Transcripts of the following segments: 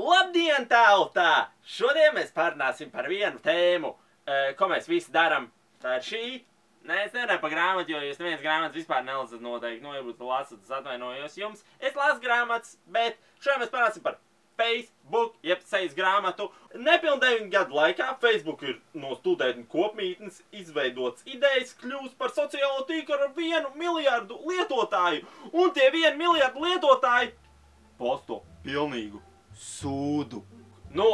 Labdien, tauta! Šodien mēs parunāsim par vienu tēmu, ko mēs visi darām. Tā ir šī. Nē, es nevarēju par grāmatu, jo jūs neviens grāmatas vispār nelasat noteikti. Nu, varbūt lasat, es atvainojos jums. Es lasu grāmatas, bet šodien mēs parunāsim par Facebook, jeb sejas grāmatu. Nepiln 9 gadu laikā Facebook ir no studētņu kopmītnes izveidots idejas, kļūst par sociālo tīklu ar 1 miljardu lietotāju. Un tie 1 miljardu lietotāji posto pilnīgu sūdu. Nu,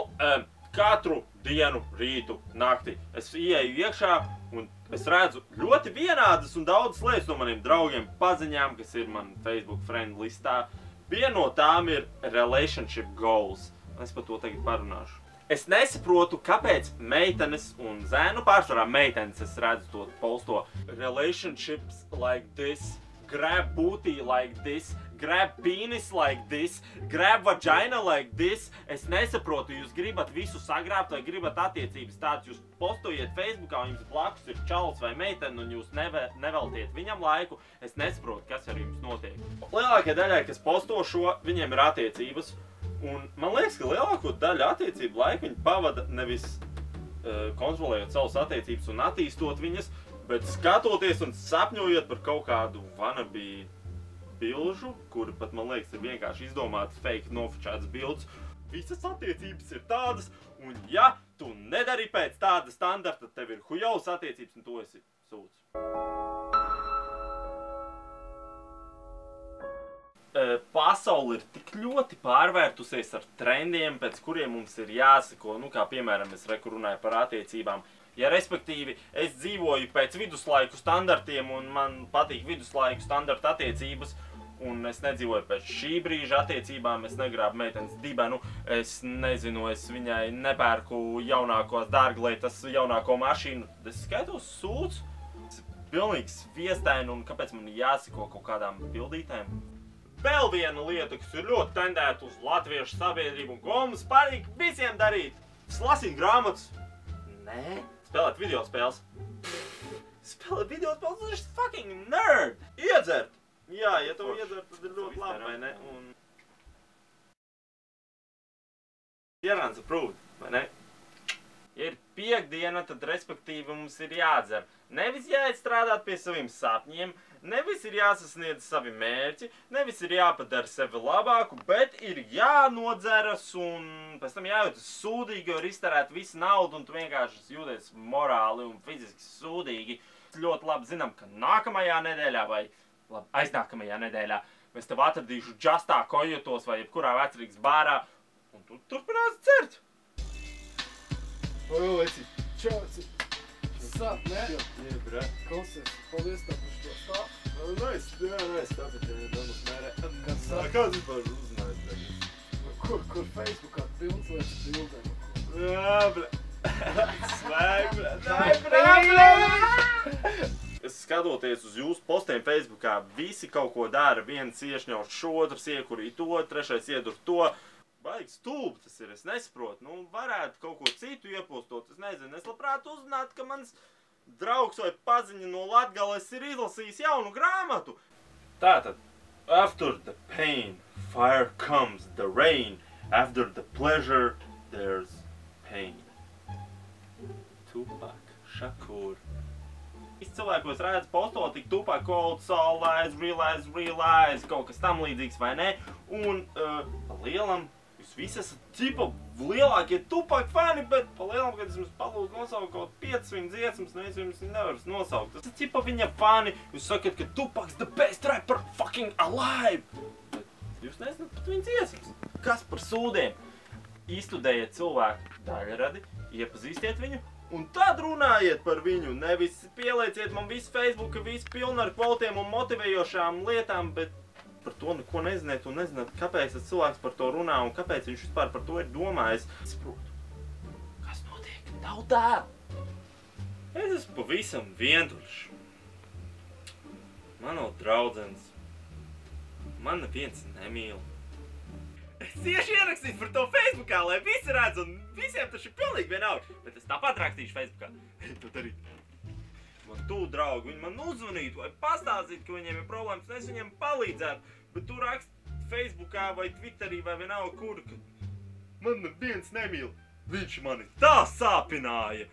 katru dienu, rītu, nakti es ieeju iekšā un es redzu ļoti vienādas un daudzas lietas no maniem draugiem, paziņām, kas ir man Facebook friend listā. Viena no tām ir relationship goals. Es par to tagad parunāšu. Es nesaprotu, kāpēc meitenes un zēnu pārsvarā meitenes, es redzu to posto. Relationships like this, grab booty like this, grab penis like this, grab vagina like this. Es nesaprotu, jūs gribat visu sagrābt vai gribat attiecības tāds. Jūs postojiet Facebookā un jums blakus ir čalis vai meitene un jūs neveltiet viņam laiku. Es nesaprotu, kas ar jums notiek. Lielākie daļai, kas posto šo, viņiem ir attiecības. Un man liekas, ka lielāko daļu attiecību laiku viņi pavada nevis kontrolējot savas attiecības un attīstot viņas, bet skatoties un sapņojot par kaut kādu wannabe bilžu, kuri pat, man liekas, ir vienkārši izdomātas fake nofočētas bildes. Visas attiecības ir tādas, un ja tu nedari pēc tāda standarta, tad tev ir hujovas attiecības, un tu esi sūds. Pasaule ir tik ļoti pārvērtusies ar trendiem, pēc kuriem mums ir jāseko, nu kā piemēram es runāju par attiecībām. Ja respektīvi es dzīvoju pēc viduslaiku standartiem un man patīk viduslaiku standarta attiecības un es nedzīvoju pēc šī brīža attiecībām, es negrābu meitenes dibenu, es nezinu, es viņai nepērku jaunākos dārglietas, jaunāko mašīnu, es skaitos sūds, es pilnīgi sviestaini un kāpēc man jāsako kaut kādām bildītēm? Vēl viena lieta, kas ir ļoti tendēta uz latviešu sabiedrību un ko mums patīk visiem darīt, lasīt grāmatas. Nē. Spēlēt videospēles. Spēlēt videospēles, tas ir fucking nerd! Iedzert! Jā, ja to iedzert, tad ir ļoti labi, vai ne? Un... Ierāns approved, vai ne? Ja ir piekdiena, tad respektīvi mums ir jādzer. Nevis jāiet strādāt pie saviem sapņiem, nevis ir jāsasniedz savi mērķi, nevis ir jāpadara sevi labāku, bet ir jānodzeras un pēc tam jājūtas sūdīgi, jo ir izterēt visu naudu un tu vienkārši jūties morāli un fiziski sūdīgi. Ļoti labi zinām, ka nākamajā nedēļā vai aiznākamajā nedēļā mēs tev atradīšu Justā Kojotos vai jebkurā vecrīgas bārā un tu turpinās dzert. Oi, Leci, čau, Sap, ne? Jā, brat. Klausies, paldies tev par šo stāstu. Nice, tāpēc nedamas mērē. Kāds vispār uzzinājis tagad? Kur Facebookā pilns lietas bildēm? Jā, brat. Svaig, brat. Es skatoties uz jūsu postiem Facebookā, visi kaut ko dara. Viens iešņauš šo, otrs iekurī to, trešais iedur to. Baigi stulbi tas ir, es nesaprotu. Nu, varētu kaut ko citu iepostot, es nezinu. Es labprāt uzzinātu, ka mans draugs vai paziņa no Latgales ir izlasījis jaunu grāmatu. Tātad, after the pain, fire comes the rain. After the pleasure, there's pain. Tupac Shakur. Visi cilvēki, ko es redzu postot, tik Tupac quote, realize, kaut kas tam līdzīgs vai ne. Un pa lielam, jūs visi esat tipa lielākie Tupac fani, bet pa lielam, kad es jums palūdzu nosaukt kaut 5 viņa dziesmas, nevis jums nevaru nosaukt. Tas ir tipa viņa fani, jūs sakat, ka Tupac's the best rapper fucking alive. Bet jūs nezināt pat viņa dziesmas. Kas par sūdiem? Izstudējiet cilvēku daļradi, iepazīstiet viņu, un tad runājiet par viņu. Nevis pielieciet man visu Facebooku, visu pilnu ar kvotiem un motivējošām lietām, bet par to neko neziniet un nezināt, kāpēc tas cilvēks par to runā un kāpēc viņš vispār par to ir domājis. Es saprotu, kas notiek tautā? Es esmu pavisam vientuļš. Man nav draudzenes. Man neviens nemīl. Es cieši ierakstīšu par to Facebookā, lai visi redz un visiem taču ir pilnīgi vienalga. Bet es tāpat rakstīšu Facebookā. Tu darīt. Man tu draugi, viņi man uzvanītu vai pastāstītu, ka viņiem ir problēmas, un es viņiem palīdzētu. Bet tu raksti Facebookā vai Twitterī vai vienalga kur, ka man neviens nemīl. Viņš mani tā sāpināja.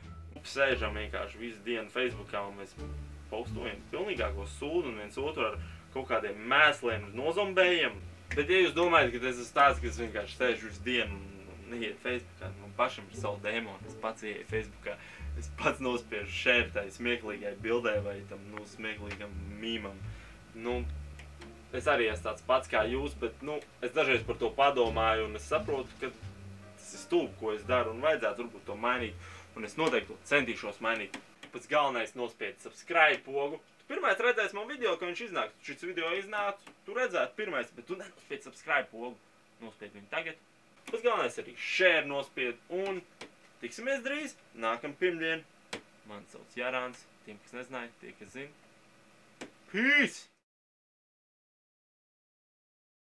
Sēžam vienkārši visu dienu Facebookā un mēs postojam pilnīgāko sūdu un viens otru ar kaut kādiem mēsliem nozombējam. Bet ja jūs domājat, ka tas ir tāds, ka es vienkārši sēžu visu dienu un neiet Facebookā, man pašam ir savu dēmonu, es pats ieeju Facebookā, es pats nospiežu share tai smieklīgai bildē vai tam, smieklīgam mīmam. Es arī esmu tāds pats kā jūs, bet, es dažreiz par to padomāju un es saprotu, ka tas ir stulbi, ko es daru un vajadzētu varbūt to mainīt. Un es noteikti to centīšos mainīt. Pats galvenais nospied subscribe pogu. Tu pirmais redzēsi man video, ka viņš iznāk. Šis video iznāc, tu redzētu pirmais, bet tu nenospied subscribe pogu. Nospied viņu tagad. Pats galvenais arī share nospied. Un tiksimies drīz, nākam pirmdien. Mani sauc Jārāns. Tiem, kas nezināja, tie, kas zina. Peace!